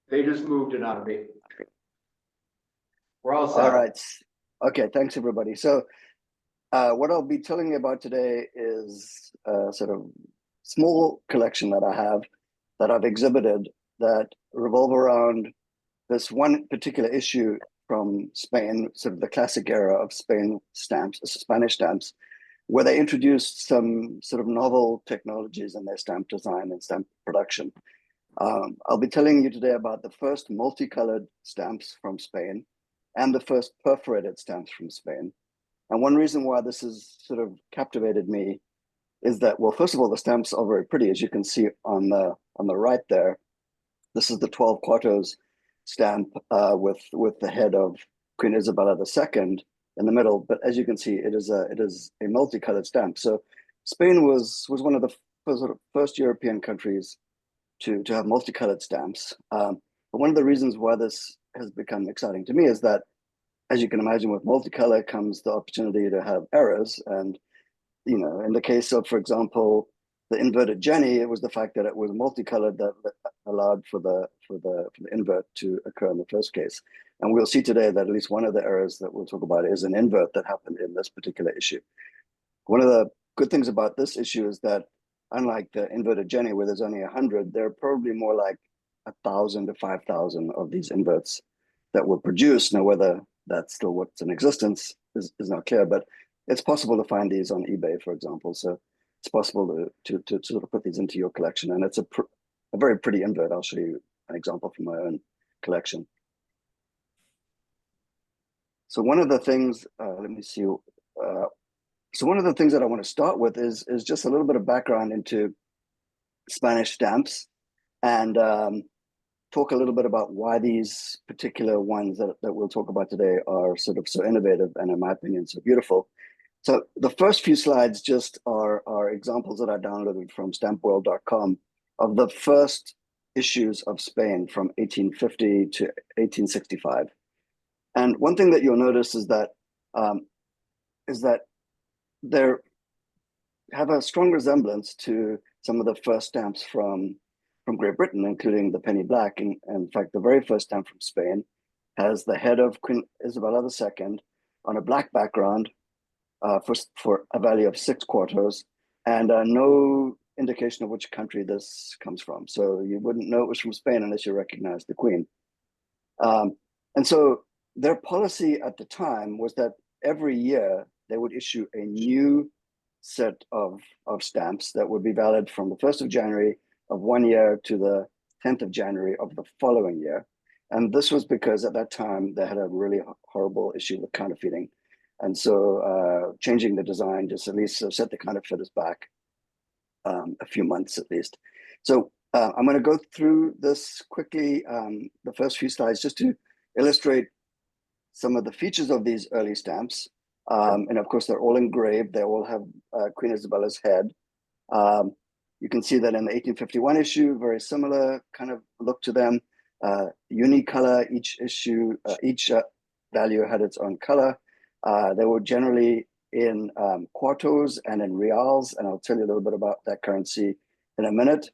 They just moved it on me. We're all All set. right. Okay, thanks everybody. So what I'll be telling you about today is a sort of small collection that I have that I've exhibited that revolve around this one particular issue from Spain, sort of the classic era of Spain stamps, Spanish stamps, where they introduced some sort of novel technologies in their stamp design and stamp production. I'll be telling you today about the first multicolored stamps from Spain and the first perforated stamps from Spain. And one reason why this has sort of captivated me is that, well, first of all, the stamps are very pretty, as you can see on the right there. This is the 12 quartos stamp with the head of Queen Isabella II in the middle. But as you can see, it is a multicolored stamp. So Spain was one of the first European countries to have multicolored stamps. But one of the reasons why this has become exciting to me is that, as you can imagine, with multicolor comes the opportunity to have errors. And in the case of, for example, the inverted Jenny, it was the fact that it was multicolored that allowed for the invert to occur in the first case. And we'll see today that at least one of the errors that we'll talk about is an invert that happened in this particular issue. One of the good things about this issue is that, unlike the inverted Jenny, where there's only 100, there are probably more like 1,000 to 5,000 of these inverts that were produced. Now, whether that's still what's in existence is not clear, but it's possible to find these on eBay, for example. So it's possible to sort of put these into your collection. And it's a very pretty invert. I'll show you an example from my own collection. So one of the things, let me see. So one of the things that I want to start with is just a little bit of background into Spanish stamps and talk a little bit about why these particular ones that we'll talk about today are sort of so innovative and, in my opinion, so beautiful. So the first few slides just are examples that I downloaded from stampworld.com of the first issues of Spain from 1850 to 1865. And one thing that you'll notice is that they have a strong resemblance to some of the first stamps from Great Britain, including the penny black. And in fact, the very first stamp from Spain has the head of Queen Isabella II on a black background for a value of 6 quartos, and no indication of which country this comes from. So you wouldn't know it was from Spain unless you recognize the Queen. And so their policy at the time was that every year they would issue a new set of stamps that would be valid from the 1st of January of one year to the 10th of January of the following year. And this was because at that time they had a really horrible issue with counterfeiting. And so changing the design just at least set the counterfeiters back a few months at least. So I'm going to go through this quickly, the first few slides, just to illustrate some of the features of these early stamps. And of course, they're all engraved. They all have Queen Isabella's head. You can see that in the 1851 issue, very similar kind of look to them. Unicolor, each issue, each value had its own color. They were generally in quartos and in reals, and I'll tell you a little bit about that currency in a minute.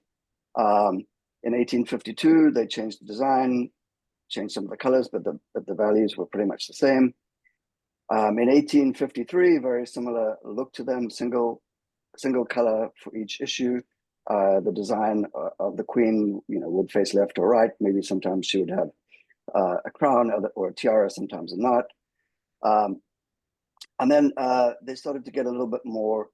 In 1852, they changed the design, changed some of the colors, but the values were pretty much the same. In 1853, very similar look to them, single color for each issue. The design of the Queen, would face left or right. Maybe sometimes she would have a crown or a tiara, sometimes not. And then they started to get a little bit more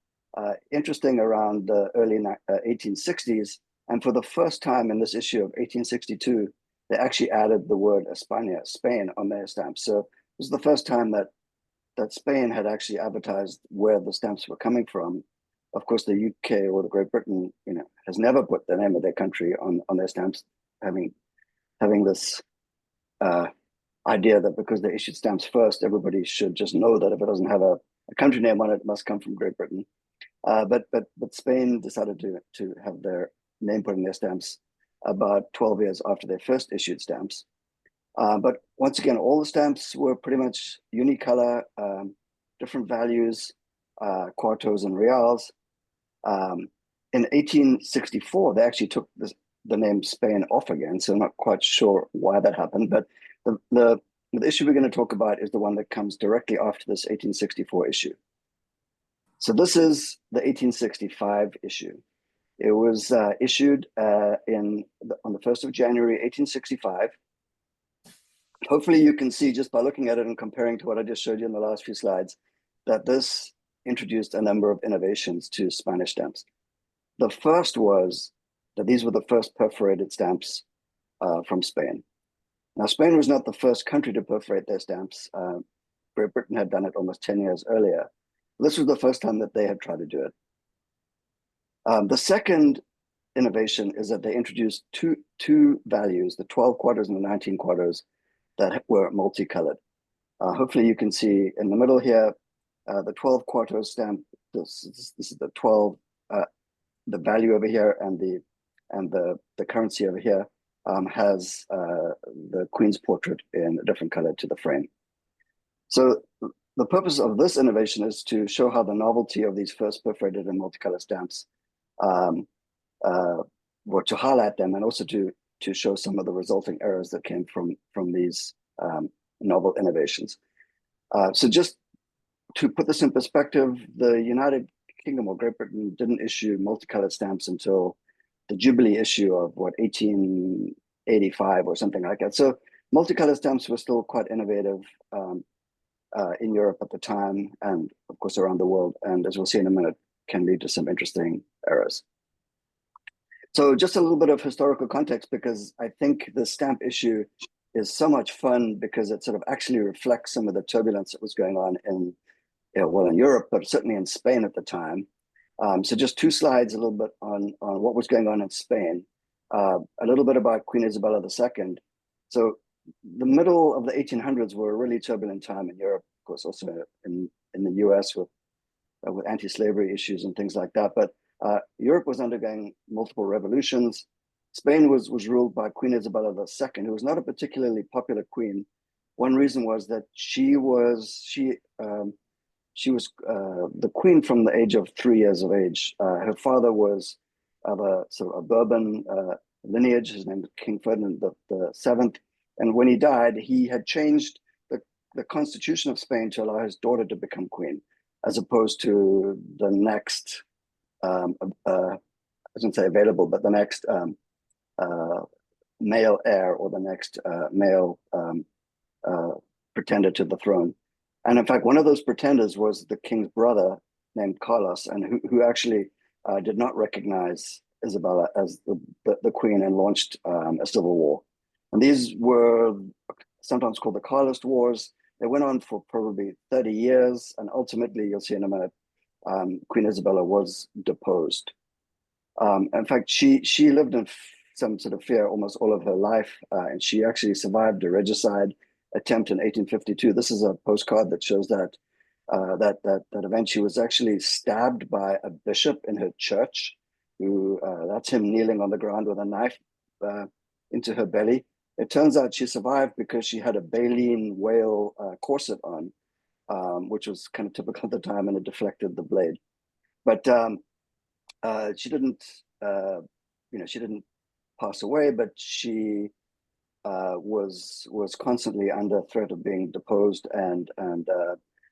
interesting around the early 1860s. And for the first time in this issue of 1862, they actually added the word España, Spain, on their stamps. So it was the first time that Spain had actually advertised where the stamps were coming from. Of course, the UK or the Great Britain, has never put the name of their country on their stamps, having this idea that because they issued stamps first, everybody should just know that if it doesn't have a country name on it, it must come from Great Britain. But Spain decided to have their name put in their stamps about 12 years after they first issued stamps. But once again, all the stamps were pretty much unicolor, different values, quartos and reals. In 1864, they actually took the name Spain off again. So I'm not quite sure why that happened. But the issue we're going to talk about is the one that comes directly after this 1864 issue. So this is the 1865 issue. It was issued on the 1st of January, 1865. Hopefully you can see just by looking at it and comparing to what I just showed you in the last few slides, that this introduced a number of innovations to Spanish stamps. The first was that these were the first perforated stamps from Spain. Now, Spain was not the first country to perforate their stamps. Great Britain had done it almost 10 years earlier. This was the first time that they had tried to do it. The second innovation is that they introduced two values, the 12 quarters and the 19 quarters, that were multicolored. Hopefully you can see in the middle here, the 12 quarter stamp, this is the 12, the value over here, and the currency over here has the Queen's portrait in a different color to the frame. So the purpose of this innovation is to show how the novelty of these first perforated and multicolor stamps, or to highlight them, and also to show some of the resulting errors that came from these novel innovations. So just to put this in perspective, the United Kingdom or Great Britain didn't issue multicolored stamps until the Jubilee issue of 1885 or something like that. So multicolored stamps were still quite innovative in Europe at the time, and of course around the world. And as we'll see in a minute, can lead to some interesting errors. So just a little bit of historical context, because I think the stamp issue is so much fun because it sort of actually reflects some of the turbulence that was going on in Europe, but certainly in Spain at the time. So just two slides, a little bit on what was going on in Spain, a little bit about Queen Isabella II. So the middle of the 1800s were a really turbulent time in Europe, of course, also in the US with anti-slavery issues and things like that. But Europe was undergoing multiple revolutions. Spain was ruled by Queen Isabella II, who was not a particularly popular queen. One reason was that she was the queen from the age of 3 years of age. Her father was of a sort of a Bourbon lineage. His name was King Ferdinand the Seventh, and when he died, he had changed the constitution of Spain to allow his daughter to become queen, as opposed to the next, I shouldn't say available, but the next male heir, or the next male pretender to the throne. And in fact, one of those pretenders was the king's brother named Carlos, and who actually did not recognize Isabella as the queen, and launched a civil war. And these were sometimes called the Carlist Wars. They went on for probably 30 years, and ultimately, you'll see in a minute, Queen Isabella was deposed. In fact, she lived in some sort of fear almost all of her life, and she actually survived a regicide attempt in 1852. This is a postcard that shows that event. She was actually stabbed by a bishop in her church, who that's him kneeling on the ground with a knife into her belly. It turns out she survived because she had a baleen whale corset on, which was kind of typical at the time, and it deflected the blade. But she didn't, she didn't pass away, but she was constantly under threat of being deposed, and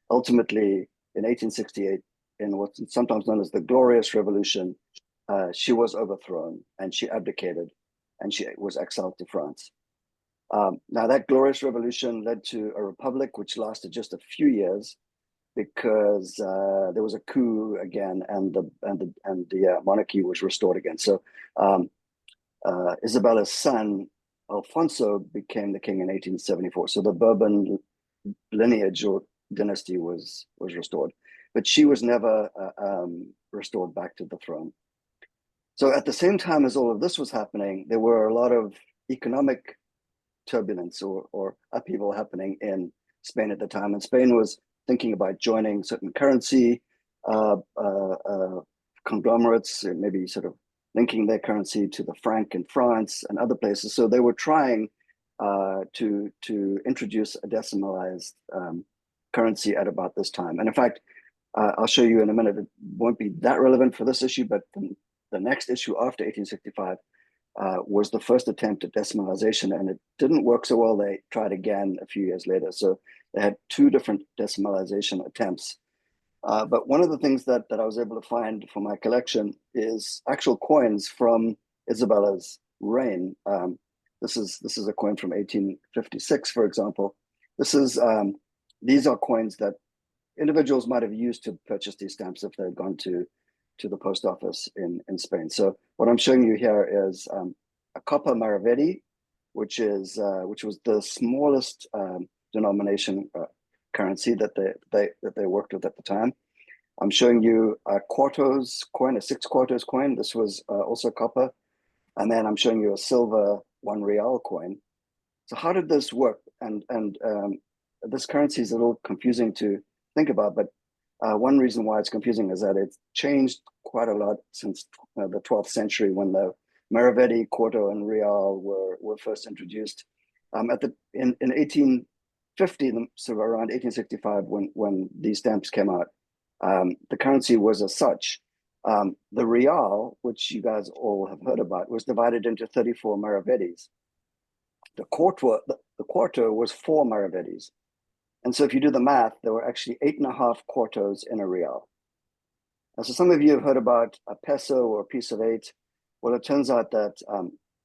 ultimately in 1868, in what's sometimes known as the Glorious Revolution, she was overthrown and she abdicated, and she was exiled to France. Now that Glorious Revolution led to a republic which lasted just a few years, because there was a coup again, and the monarchy was restored again. So Isabella's son Alfonso became the king in 1874. So the Bourbon lineage or dynasty was restored, but she was never restored back to the throne. So at the same time as all of this was happening, there were a lot of economic turbulence or upheaval happening in Spain at the time. And Spain was thinking about joining certain currency conglomerates, maybe sort of linking their currency to the franc in France and other places. So they were trying to introduce a decimalized currency at about this time. And in fact, I'll show you in a minute, it won't be that relevant for this issue, but the next issue after 1865 was the first attempt at decimalization, and it didn't work so well. They tried again a few years later. So they had two different decimalization attempts. But one of the things that I was able to find for my collection is actual coins from Isabella's reign. This is a coin from 1856, for example. These are coins that individuals might have used to purchase these stamps if they had gone to the post office in Spain. So what I'm showing you here is a copper maravedì, which was the smallest denomination currency that they worked with at the time. I'm showing you a quartos coin, a 6 quartos coin. This was also copper. And then I'm showing you a silver 1 real coin. So how did this work? And this currency is a little confusing to think about, but one reason why it's confusing is that it's changed quite a lot since the 12th century, when the maravedì, quarto, and real were first introduced. In 1850, so around 1865, when these stamps came out, the currency was as such. The real, which you guys all have heard about, was divided into 34 maravedis. The quarto was 4 maravedis. And so if you do the math, there were actually 8.5 quartos in a real. And so some of you have heard about a peso or a piece of 8. Well, it turns out that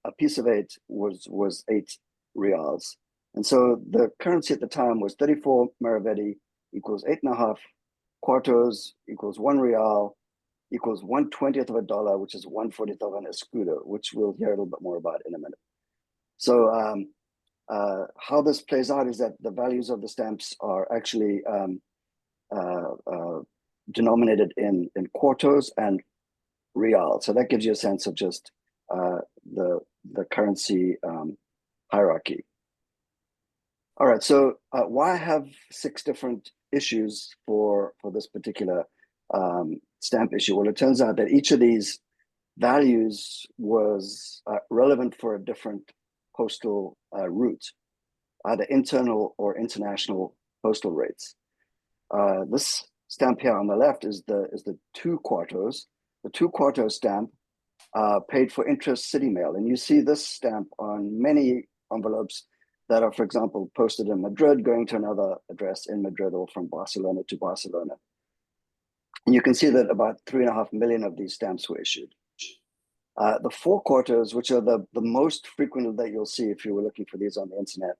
a piece of 8 was 8 reals. And so the currency at the time was 34 maravedì equals 8.5 quartos equals 1 real equals 1/20th of a dollar, which is 1/40th of an escudo, which we'll hear a little bit more about in a minute. So how this plays out is that the values of the stamps are actually denominated in quartos and real. So that gives you a sense of just the currency hierarchy. All right, so why have 6 different issues for this particular stamp issue? Well, it turns out that each of these values was relevant for a different postal route, either internal or international postal rates. This stamp here on the left is the 2 quartos. The 2 quarto stamp paid for intra-city mail, and you see this stamp on many envelopes that are, for example, posted in Madrid, going to another address in Madrid, or from Barcelona to Barcelona. And you can see that about 3.5 million of these stamps were issued. The 4 quartos, which are the most frequent that you'll see if you were looking for these on the internet,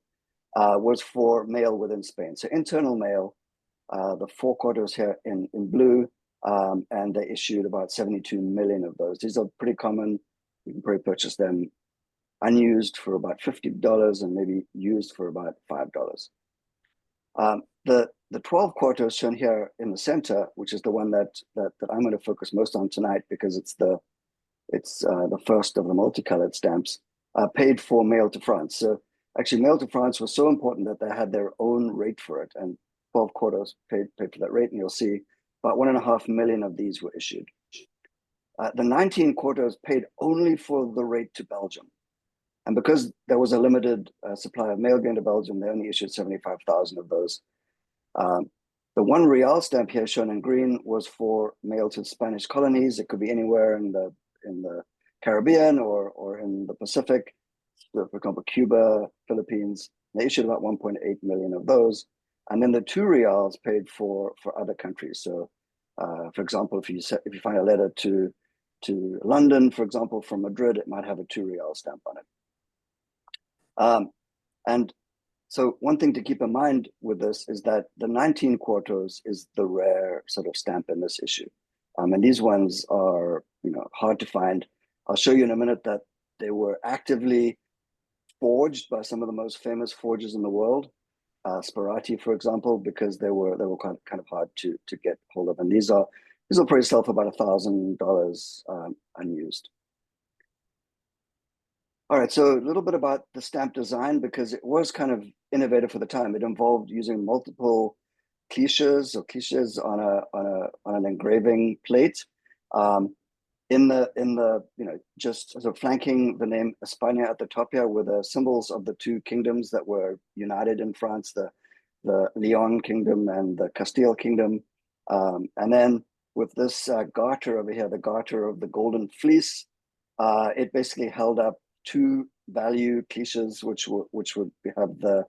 was for mail within Spain. So internal mail, the 4 quartos here in blue, and they issued about 72 million of those. These are pretty common. You can probably purchase them unused for about $50 and maybe used for about $5. The 12 quartos shown here in the center, which is the one that I'm going to focus most on tonight because it's the first of the multicolored stamps, paid for mail to France. So actually, mail to France was so important that they had their own rate for it, and 12 quartos paid for that rate, and you'll see about 1.5 million of these were issued. The 19 quartos paid only for the rate to Belgium. And because there was a limited supply of mail going to Belgium, they only issued 75,000 of those. The 1 real stamp here shown in green was for mail to Spanish colonies. It could be anywhere in the Caribbean or in the Pacific. So for example, Cuba, Philippines. They issued about 1.8 million of those. And then the 2 reals paid for other countries. So for example, if you find a letter to London, for example, from Madrid, it might have a 2 real stamp on it. And so one thing to keep in mind with this is that the 19 quartos is the rare sort of stamp in this issue. And these ones are, hard to find. I'll show you in a minute that they were actively forged by some of the most famous forgers in the world, Sperati, for example, because they were kind of hard to get hold of. And these will probably sell for about $1,000 unused. All right, so a little bit about the stamp design, because it was kind of innovative for the time. It involved using multiple cliches on an engraving plate. In the just sort of flanking the name España at the top here were the symbols of the 2 kingdoms that were united in France, the Leon kingdom and the Castile kingdom. And then with this garter over here, the garter of the golden fleece, it basically held up two value cliches, which would have the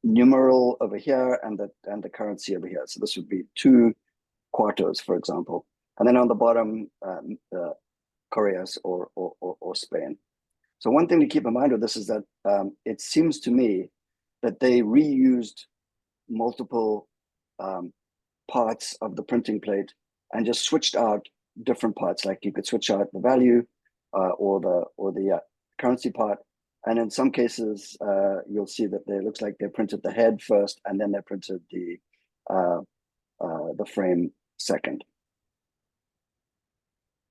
numeral over here and the currency over here. So this would be 2 quartos, for example. And then on the bottom, Koreas or Spain. So one thing to keep in mind with this is that it seems to me that they reused multiple parts of the printing plate and just switched out different parts. Like you could switch out the value or the currency part. And in some cases, you'll see that it looks like they printed the head first, and then they printed the frame second.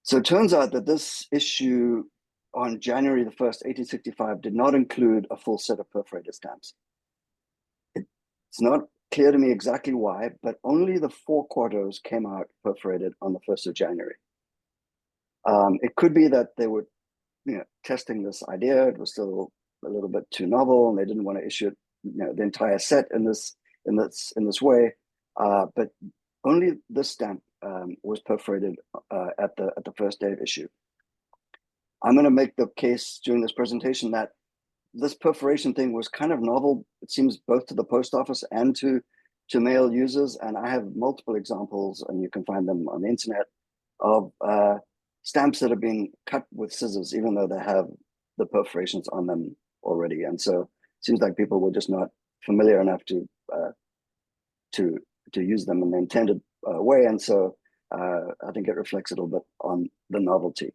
So it turns out that this issue on January the 1st, 1865, did not include a full set of perforated stamps. It's not clear to me exactly why, but only the 4 quartos came out perforated on the 1st of January. It could be that they were testing this idea. It was still a little bit too novel, and they didn't want to issue it, the entire set in this way. But only this stamp was perforated at the first day of issue. I'm going to make the case during this presentation that this perforation thing was kind of novel. It seems both to the post office and to mail users. And I have multiple examples, and you can find them on the internet, of stamps that are being cut with scissors, even though they have the perforations on them already. And so it seems like people were just not familiar enough to use them in the intended way. And so I think it reflects a little bit on the novelty.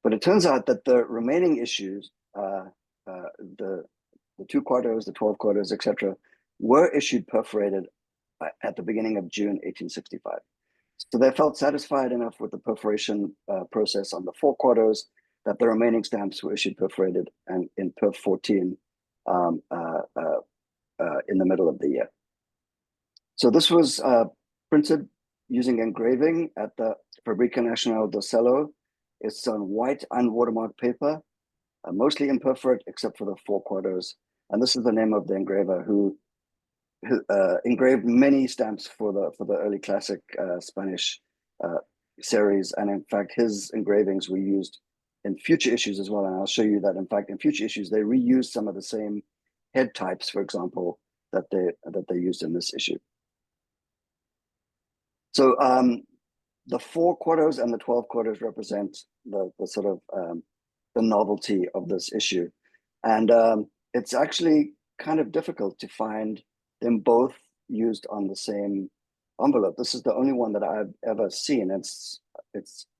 But it turns out that the remaining issues, the 2 quartos, the 12 quartos, etc., were issued perforated at the beginning of June 1865. So they felt satisfied enough with the perforation process on the 4 quartos that the remaining stamps were issued perforated and in perf 14 in the middle of the year. So this was printed using engraving at the Fabbrica Nacional do Selo. It's on white unwatermarked paper, mostly imperforate except for the 4 quartos. And this is the name of the engraver who engraved many stamps for the early classic Spanish series. And in fact, his engravings were used in future issues as well. And I'll show you that, in fact, in future issues, they reused some of the same head types, for example, that they used in this issue. So the 4 quartos and the 12 quartos represent the sort of the novelty of this issue. And it's actually kind of difficult to find them both used on the same envelope. This is the only one that I've ever seen. It's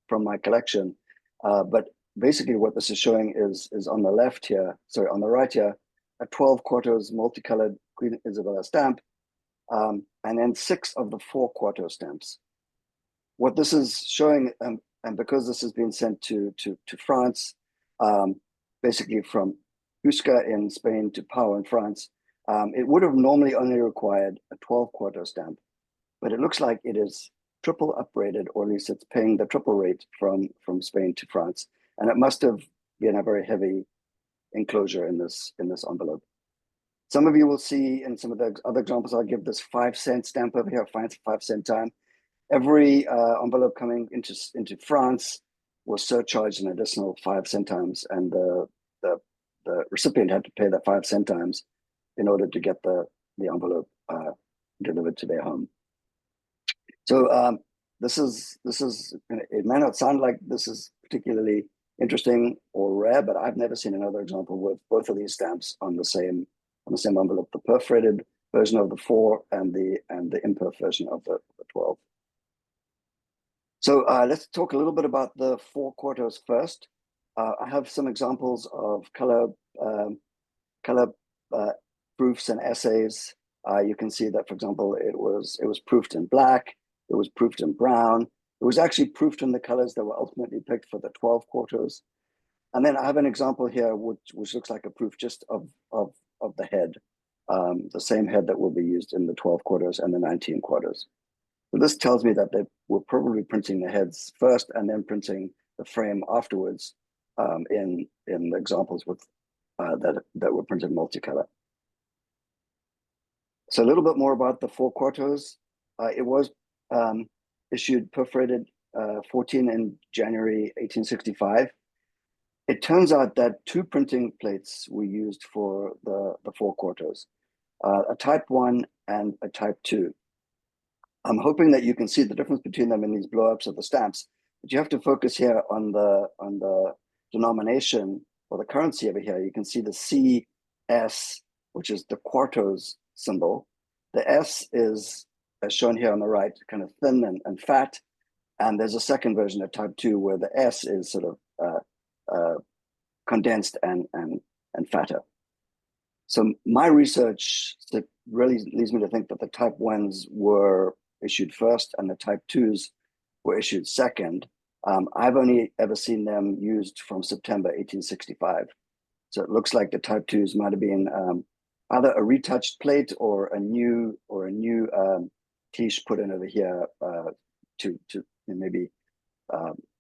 from my collection. But basically what this is showing is on the left here, sorry, on the right here, a 12 quartos multicolored Queen Isabella stamp, and then 6 of the 4 quarto stamps. What this is showing, and because this has been sent to France, basically from Usca in Spain to Pau in France, it would have normally only required a 12 quarto stamp, but it looks like it is triple uprated, or at least it's paying the triple rate from Spain to France. And it must have been a very heavy enclosure in this envelope. Some of you will see in some of the other examples, I'll give this 5-cent stamp over here, 5-cent time. Every envelope coming into France was surcharged an additional 5 centimes, and the recipient had to pay that 5 centimes in order to get the envelope delivered to their home. So this is it may not sound like this is particularly interesting or rare, but I've never seen another example with both of these stamps on the same envelope, the perforated version of the 4 and the imperf version of the 12. So let's talk a little bit about the 4 quartos first. I have some examples of color proofs and essays. You can see that, for example, it was proofed in black, it was proofed in brown, it was actually proofed in the colors that were ultimately picked for the 12 quartos. And then I have an example here which looks like a proof just of the head, the same head that will be used in the 12 quartos and the 19 quartos. So this tells me that they were probably printing the heads first and then printing the frame afterwards in the examples with that were printed multicolor. So a little bit more about the 4 quartos. It was issued perforated 14 in January 1865. it turns out that two printing plates were used for the four quarters, a type 1 and a type 2. I'm hoping that you can see the difference between them in these blow-ups of the stamps, but you have to focus here on the denomination or the currency over here. You can see the CS, which is the quartos symbol. The S is, as shown here on the right, kind of thin and fat. And there's a second version of type 2 where the S is sort of condensed and fatter. So my research that really leads me to think that the type 1s were issued first and the type 2s were issued second. I've only ever seen them used from September 1865. So it looks like the type 2s might have been either a retouched plate or a new cliche put in over here to maybe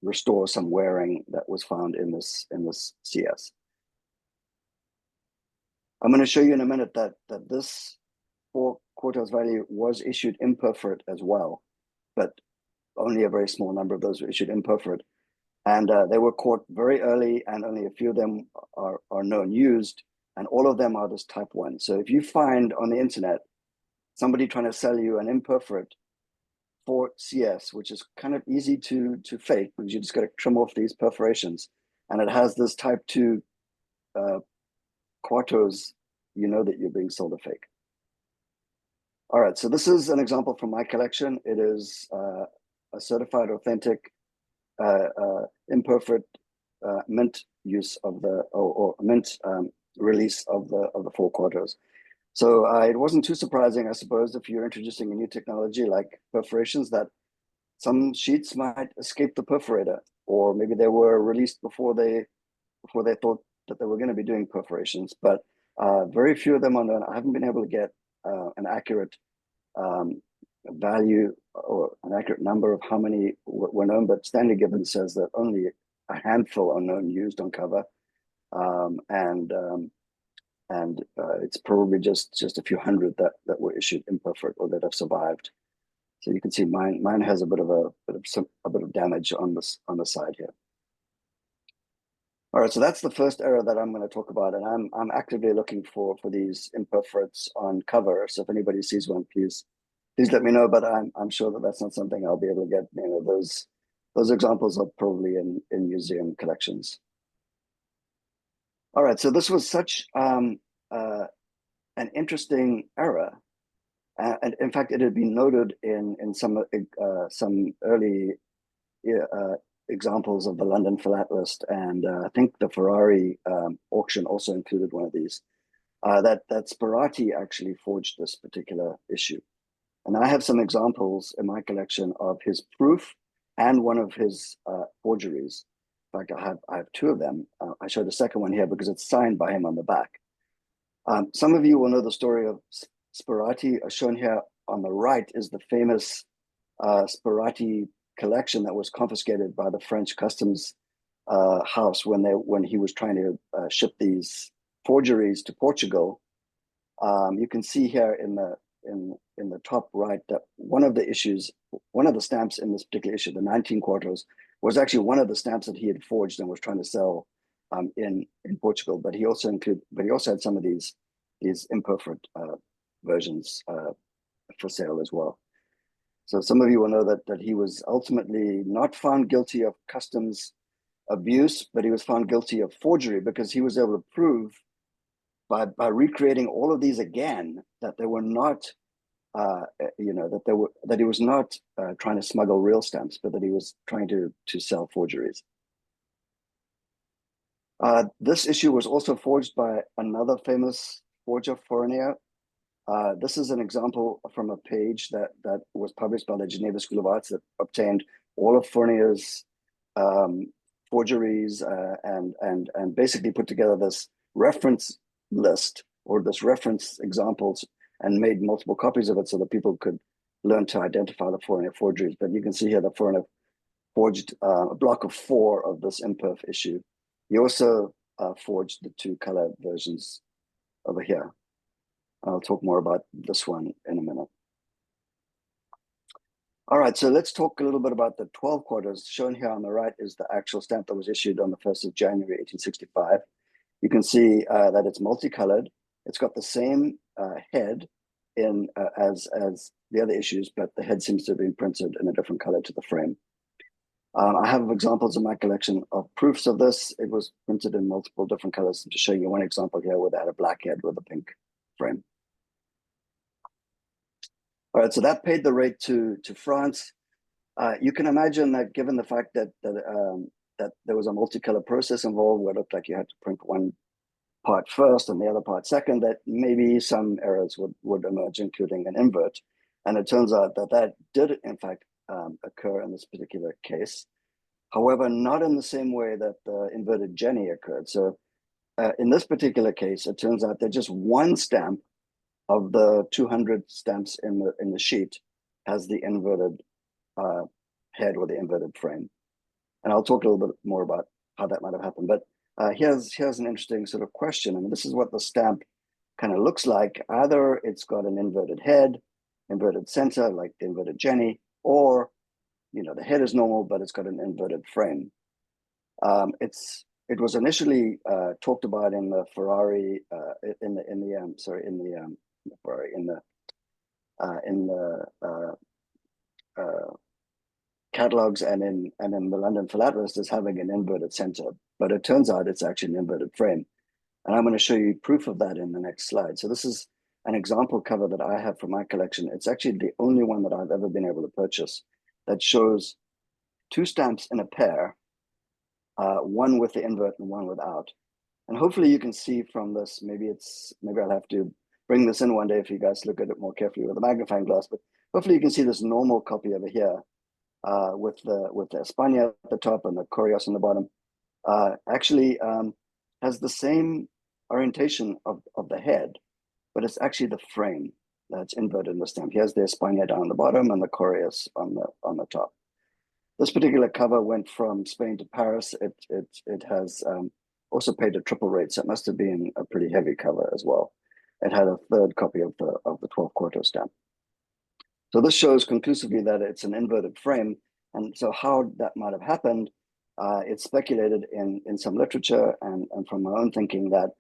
restore some wearing that was found in this CS. I'm going to show you in a minute that this 4 quarters value was issued imperforate as well, but only a very small number of those were issued imperforate. And they were caught very early, and only a few of them are known used, and all of them are this type 1. So if you find on the internet somebody trying to sell you an imperforate for CS, which is kind of easy to fake because you just got to trim off these perforations, and it has this type 2 quartos, you know that you're being sold a fake. All right, so this is an example from my collection. It is a certified authentic imperfect mint use of the or mint release of the 4 quarters. So it wasn't too surprising, I suppose, if you're introducing a new technology like perforations, that some sheets might escape the perforator, or maybe they were released before they thought that they were going to be doing perforations. But very few of them are known. I haven't been able to get an accurate value or an accurate number of how many were known, but Stanley Gibbons says that only a handful are known used on cover, and it's probably just a few hundred that were issued imperfect or that have survived. So you can see mine has a bit of damage on the side here. All right, so that's the first error that I'm going to talk about, and I'm actively looking for these imperforates on cover. So if anybody sees one, please let me know. But I'm sure that that's not something I'll be able to get. You know, those examples are probably in museum collections. All right, so this was such an interesting error, and in fact, it had been noted in some early examples of the London Philatelist, and I think the Ferrari auction also included one of these. That Sperati actually forged this particular issue, and I have some examples in my collection of his proof and one of his forgeries. In fact, I have 2 of them. I showed the second one here because it's signed by him on the back. Some of you will know the story of Sperati. Shown here on the right is the famous Sperati collection that was confiscated by the French customs house when he was trying to ship these forgeries to Portugal. You can see here in the top right that one of the stamps in this particular issue, the 19 quartos, was actually one of the stamps that he had forged and was trying to sell in Portugal. But he also had some of these imperfect versions for sale as well. So some of you will know that he was ultimately not found guilty of customs abuse, but he was found guilty of forgery because he was able to prove by recreating all of these again that they were not, that he was not trying to smuggle real stamps, but that he was trying to sell forgeries. This issue was also forged by another famous forger, Fournier. This is an example from a page that was published by the Geneva School of Arts that obtained all of Fournier's forgeries and basically put together this reference list or this reference examples and made multiple copies of it so that people could learn to identify the Fournier forgeries. But you can see here that Fournier forged a block of 4 of this imperf issue. He also forged the 2 color versions over here. I'll talk more about this one in a minute. All right, so let's talk a little bit about the 12 quarters. Shown here on the right is the actual stamp that was issued on the 1st of January, 1865. You can see that it's multicolored. It's got the same head in as the other issues, but the head seems to have been printed in a different color to the frame. I have examples in my collection of proofs of this. It was printed in multiple different colors. To show you one example here where they had a black head with a pink frame. All right, so that paid the rate to France. You can imagine that given the fact that there was a multicolor process involved where it looked like you had to print one part first and the other part second, that maybe some errors would emerge, including an invert. And it turns out that that did, in fact, occur in this particular case. However, not in the same way that the inverted Jenny occurred. So in this particular case, it turns out that just one stamp of the 200 stamps in the sheet has the inverted head or the inverted frame. And I'll talk a little bit more about how that might have happened. But here's an interesting sort of question. I mean, this is what the stamp kind of looks like. Either it's got an inverted head, inverted center, like the inverted Jenny, or the head is normal, but it's got an inverted frame. It was initially talked about in the Ferrari in the catalogs and in the London Philatelist as having an inverted center, but it turns out it's actually an inverted frame. And I'm going to show you proof of that in the next slide. So this is an example cover that I have for my collection. It's actually the only one that I've ever been able to purchase that shows two stamps in a pair, one with the invert and one without. And hopefully you can see from this, maybe I'll have to bring this in one day if you guys look at it more carefully with a magnifying glass, but hopefully you can see this normal copy over here with the España at the top and the Corias on the bottom, actually has the same orientation of the head, but it's actually the frame that's inverted in the stamp. Here's the España down the bottom and the Corias on the top. This particular cover went from Spain to Paris. It has also paid a triple rate, so it must have been a pretty heavy cover as well. It had a third copy of the 12 quarter stamp. So this shows conclusively that it's an inverted frame. And so how that might have happened, it's speculated in some literature and from my own thinking that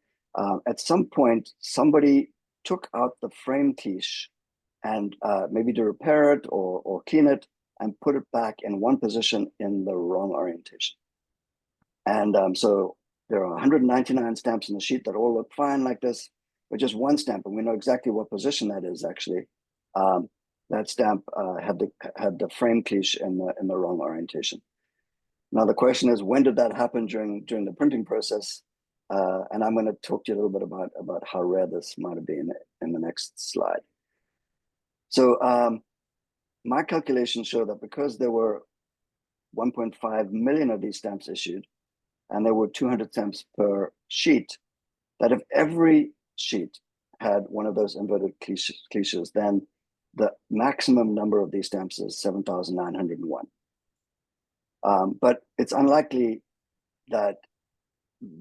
at some point, somebody took out the frame cliche and maybe to repair it or clean it and put it back in one position in the wrong orientation. And so there are 199 stamps in the sheet that all look fine like this, but just one stamp, and we know exactly what position that is actually. That stamp had the frame cliche in the wrong orientation. Now the question is, when did that happen during the printing process? And I'm going to talk to you a little bit about how rare this might have been in the next slide. So my calculations show that because there were 1.5 million of these stamps issued, and there were 200 stamps per sheet, that if every sheet had one of those inverted cliches, then the maximum number of these stamps is 7,901. But it's unlikely that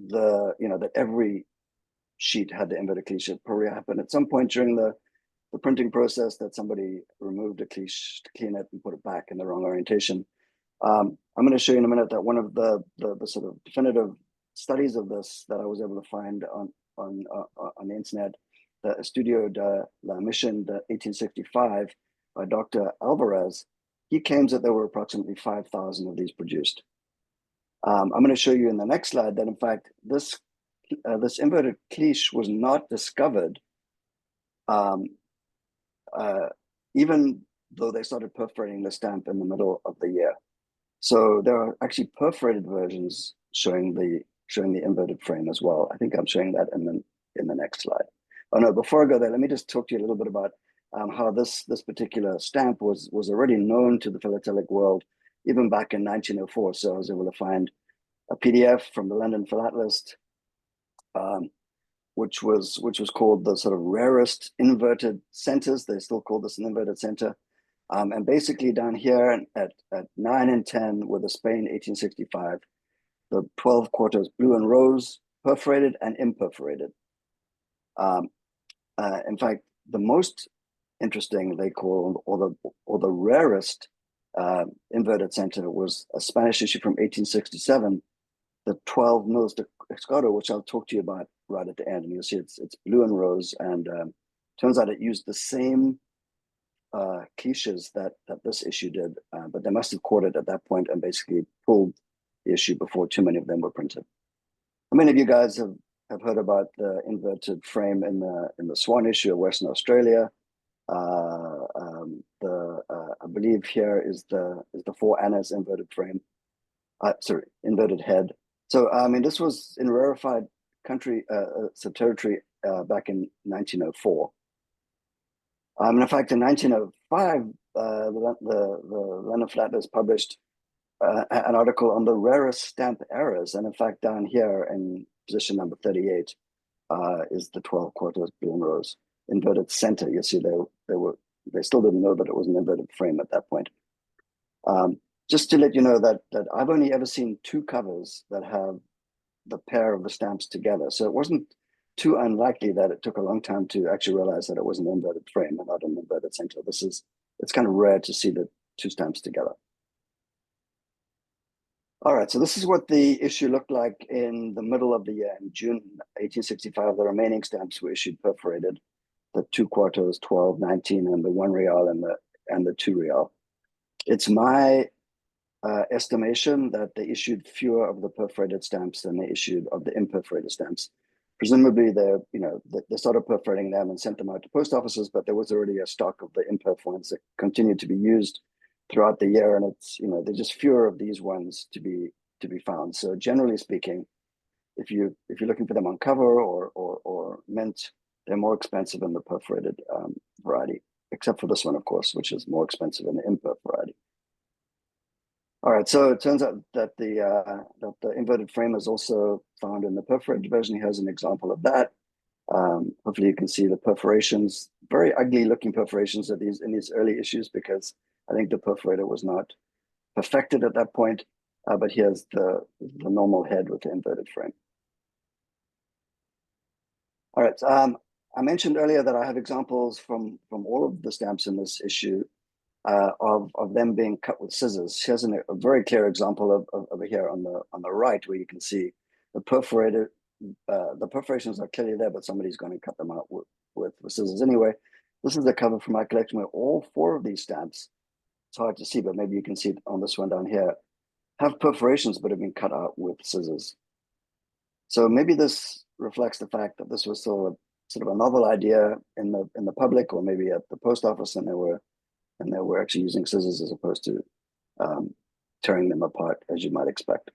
that every sheet had the inverted cliche. It probably happened at some point during the printing process that somebody removed a cliche to clean it and put it back in the wrong orientation. I'm going to show you in a minute that one of the sort of definitive studies of this that I was able to find on the internet, the Estudio de la Mission de 1865 by Dr. Alvarez, he claims that there were approximately 5,000 of these produced. I'm going to show you in the next slide that in fact this inverted cliche was not discovered even though they started perforating the stamp in the middle of the year. So there are actually perforated versions showing the inverted frame as well. I think I'm showing that in the next slide. Oh no, before I go there, let me just talk to you a little bit about how this particular stamp was already known to the philatelic world even back in 1904. So I was able to find a PDF from the London Philatelist, which was called the sort of rarest inverted centers. They still call this an inverted center. And basically down here at 9 and 10 with the Spain 1865, the 12 quarters blue and rose, perforated and imperforated. In fact, the most interesting, they call, or the rarest inverted center was a Spanish issue from 1867, the 12 mils de Escoto, which I'll talk to you about right at the end. And you'll see it's blue and rose. And turns out it used the same cliches that this issue did, but they must have caught it at that point and basically pulled the issue before too many of them were printed. How many of you guys have heard about the inverted frame in the Swan issue of Western Australia? I believe here is the 4 Annas inverted frame. Sorry, inverted head. So I mean, this was in rarefied country, territory back in 1904. In fact, in 1905, the London Flatners published an article on the rarest stamp errors, and in fact, down here in position number 38 is the 12 quarters blue and rose inverted center. You see, they still didn't know that it was an inverted frame at that point. Just to let you know that I've only ever seen 2 covers that have the pair of the stamps together. So it wasn't too unlikely that it took a long time to actually realize that it was an inverted frame and not an inverted center. It's kind of rare to see the 2 stamps together. All right, so this is what the issue looked like in the middle of the year. In June 1865, the remaining stamps were issued perforated, the 2 quartos, 12, 19, and the 1 real and the 2 real. It's my estimation that they issued fewer of the perforated stamps than they issued of the imperforated stamps. Presumably, they started perforating them and sent them out to post offices, but there was already a stock of the imperf ones that continued to be used throughout the year, and it's there's just fewer of these ones to be found. So generally speaking, if you're looking for them on cover or mint, they're more expensive in the perforated variety, except for this one, of course, which is more expensive in the imperf variety. All right, so it turns out that the inverted frame is also found in the perforated version. Here's an example of that. Hopefully you can see the perforations, very ugly looking perforations in these early issues, because I think the perforator was not perfected at that point, but here's the normal head with the inverted frame. All right, I mentioned earlier that I have examples from all of the stamps in this issue of them being cut with scissors. Here's a very clear example of over here on the right, where you can see the perforated. The perforations are clearly there, but somebody's going to cut them out with scissors anyway. This is the cover from my collection where all 4 of these stamps, it's hard to see, but maybe you can see it on this one down here, have perforations but have been cut out with scissors. So maybe this reflects the fact that this was still a sort of a novel idea in the public, or maybe at the post office, and they were actually using scissors as opposed to tearing them apart, as you might expect.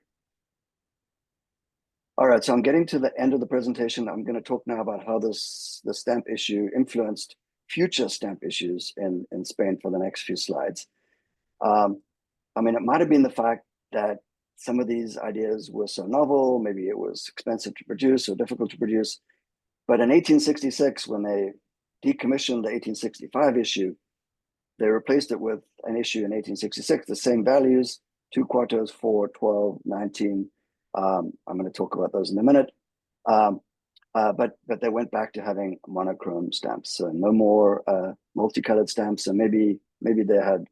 All right, so I'm getting to the end of the presentation. I'm going to talk now about how the stamp issue influenced future stamp issues in Spain for the next few slides. I mean, it might have been the fact that some of these ideas were so novel, maybe it was expensive to produce or difficult to produce. But in 1866, when they decommissioned the 1865 issue, they replaced it with an issue in 1866, the same values, 2 quartos, 4, 12, 19. I'm going to talk about those in a minute. But they went back to having monochrome stamps, so no more multicolored stamps. And maybe they had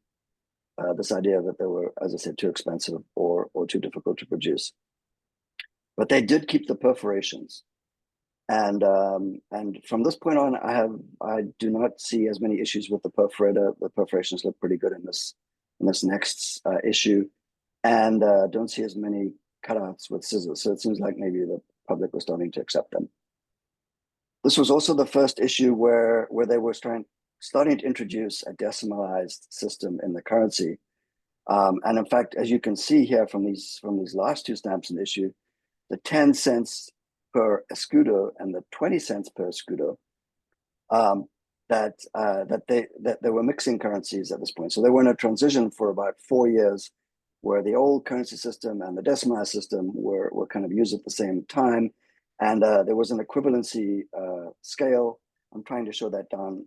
this idea that they were, as I said, too expensive or too difficult to produce. But they did keep the perforations. And from this point on, I do not see as many issues with the perforator. The perforations look pretty good in this next issue, and don't see as many cutouts with scissors. So it seems like maybe the public was starting to accept them. This was also the first issue where they were starting to introduce a decimalized system in the currency. And in fact, as you can see here from these last 2 stamps in the issue, the 10 cents per escudo and the 20 cents per escudo, that they were mixing currencies at this point. So they were in a transition for about 4 years, where the old currency system and the decimalized system were kind of used at the same time. And there was an equivalency scale. I'm trying to show that down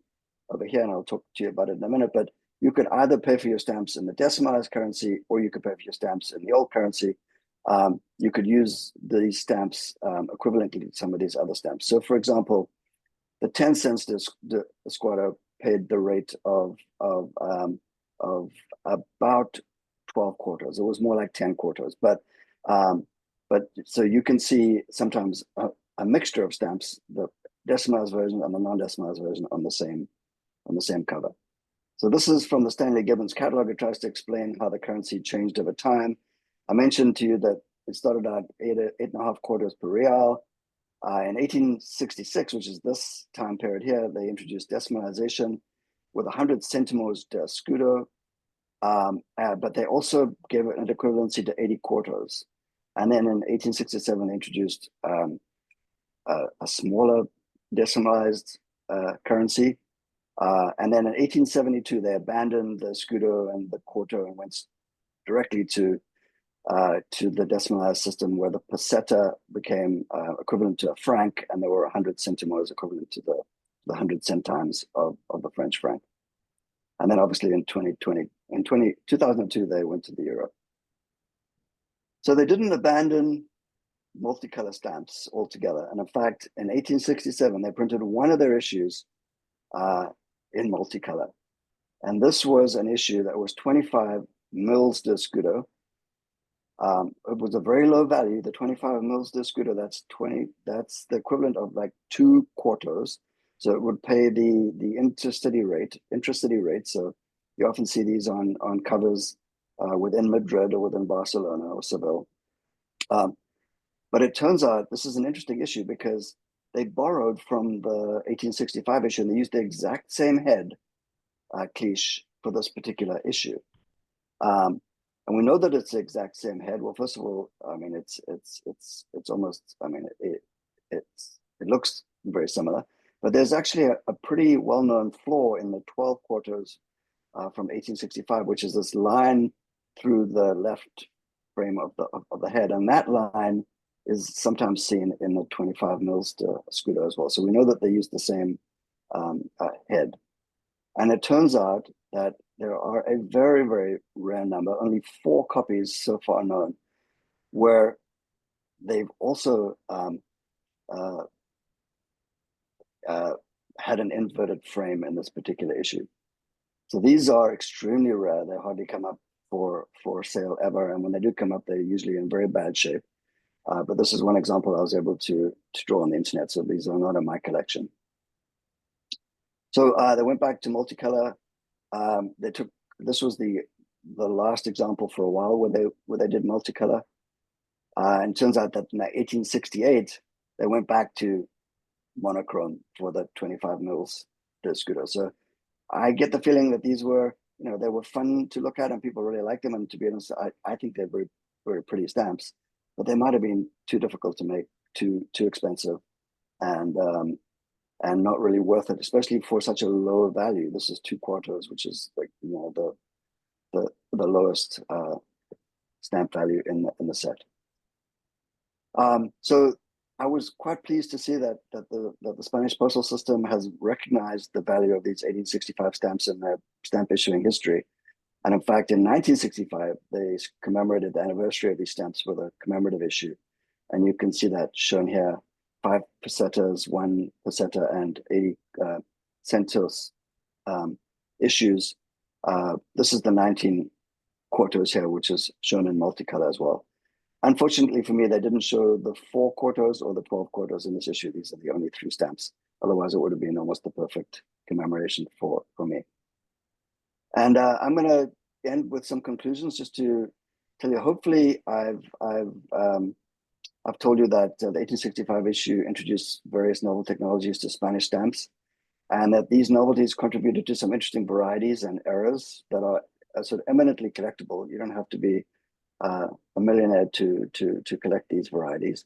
over here, and I'll talk to you about it in a minute. But you could either pay for your stamps in the decimalized currency, or you could pay for your stamps in the old currency. You could use these stamps equivalently to some of these other stamps. So for example, the 10 cents de Escuado paid the rate of about 12 quarters. It was more like 10 quarters, but so you can see sometimes a mixture of stamps, the decimalized version and the non-decimalized version on the same cover. So this is from the Stanley Gibbons catalog. It tries to explain how the currency changed over time. I mentioned to you that it started out 8.5 quarters per real. In 1866, which is this time period here, they introduced decimalization with 100 centimos de escudo, but they also gave it an equivalency to 80 quarters. And then in 1867, they introduced a smaller decimalized currency. And then in 1872, they abandoned the escudo and the quarto and went directly to the decimalized system, where the peseta became equivalent to a franc, and there were 100 centimos equivalent to the 100 centimes of the French franc. And then obviously in 2002, they went to the euro. So they didn't abandon multicolor stamps altogether. And in fact, in 1867, they printed one of their issues in multicolor. And this was an issue that was 25 mils de escudo. It was a very low value, the 25 mils de escudo, that's the equivalent of like 2 quartos. So it would pay the intracity rate. So you often see these on covers within Madrid or within Barcelona or Seville. But it turns out this is an interesting issue because they borrowed from the 1865 issue, and they used the exact same head cliche for this particular issue. And we know that it's the exact same head. Well, first of all, I mean, it's almost, I mean, it looks very similar, but there's actually a pretty well-known flaw in the 12 quarters from 1865, which is this line through the left frame of the head, and that line is sometimes seen in the 25 mils de escudo as well. So we know that they use the same head, and it turns out that there are a very, very rare number, only 4 copies so far known, where they've also had an inverted frame in this particular issue. So these are extremely rare. They hardly come up for sale ever. And when they do come up, they're usually in very bad shape. But this is one example I was able to draw on the internet. So these are not in my collection. So they went back to multicolor. This was the last example for a while where they did multicolor. And it turns out that in 1868, they went back to monochrome for the 25 mils de escudo. So I get the feeling that these were, they were fun to look at and people really liked them. And to be honest, I think they're very, very pretty stamps, but they might have been too difficult to make, too expensive, and not really worth it, especially for such a low value. This is 2 quarters, which is like, the lowest stamp value in the set. So I was quite pleased to see that the Spanish postal system has recognized the value of these 1865 stamps in their stamp issuing history. And in fact, in 1965, they commemorated the anniversary of these stamps with a commemorative issue. And you can see that shown here, 5 pesetas, 1 peseta, and 80 centos issues. This is the 19 quartos here, which is shown in multicolor as well. Unfortunately for me, they didn't show the 4 quartos or the 12 quartos in this issue. These are the only 3 stamps. Otherwise, it would have been almost the perfect commemoration for me. And I'm going to end with some conclusions just to tell you. Hopefully, I've told you that the 1865 issue introduced various novel technologies to Spanish stamps, and that these novelties contributed to some interesting varieties and errors that are sort of eminently collectible. You don't have to be a millionaire to collect these varieties.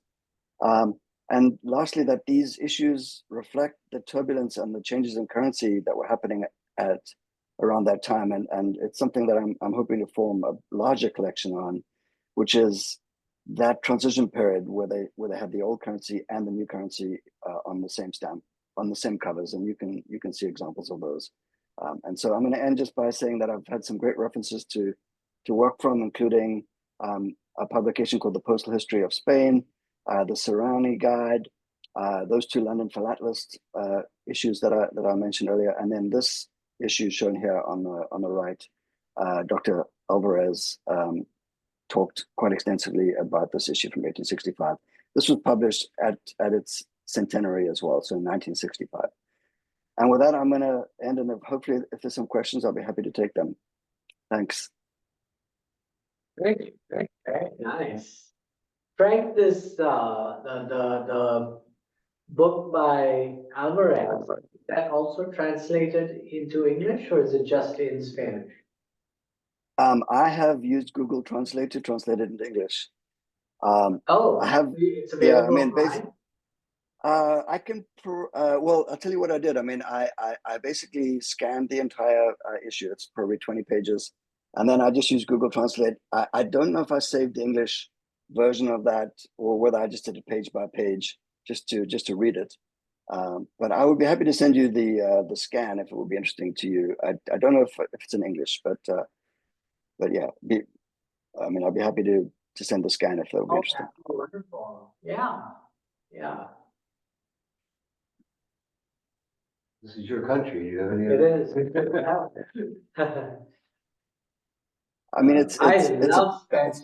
And lastly, that these issues reflect the turbulence and the changes in currency that were happening around that time. And it's something that I'm hoping to form a larger collection on, which is that transition period where they had the old currency and the new currency on the same stamp, on the same covers, and you can see examples of those. And so I'm going to end just by saying that I've had some great references to work from, including a publication called The Postal History of Spain, the Serrani Guide, those 2 London Philatelists issues that I mentioned earlier, and then this issue shown here on the right, Dr. Alvarez talked quite extensively about this issue from 1865. This was published at its centenary as well, so in 1965. And with that, I'm going to end, and hopefully, if there's some questions, I'll be happy to take them. Thanks. Great, great, very nice. Frank, this the book by Alvarez, is that also translated into English, or is it just in Spanish? I have used Google Translate to translate it into English. Oh, I have, it's yeah, I available mean, online? I can, well, I'll tell you what I did. I mean, I basically scanned the entire issue. It's probably 20 pages. And then I just used Google Translate. I don't know if I saved the English version of that or whether I just did it page by page just to read it. But I would be happy to send you the scan if it would be interesting to you. I don't know if it's in English, but yeah, I mean, I'd be happy to send the scan if that would be interesting. Wonderful. Yeah, yeah. This is your country. You have any It other? is. I mean, it's I a love Spanish